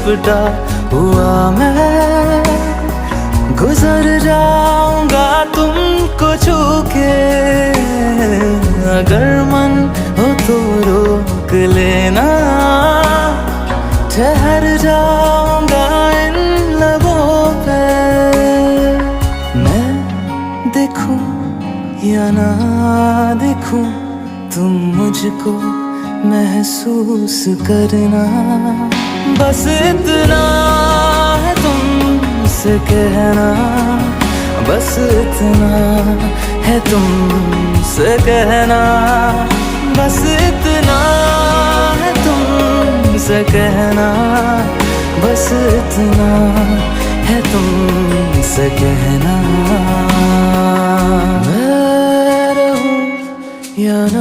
लिपटा हुआ मैं गुजर जाऊंगा तुमको छू के। अगर मन हो तो रोक लेना, ठहर जाऊंगा इन लबों पे। मैं देखूं या ना देखूं, तुम मुझको महसूस करना। बस इतना है तुमसे कहना, बस इतना है तुमसे कहना, बस इतना है तुमसे कहना, बस इतना है तुमसे कहना। मैं रहूं या ना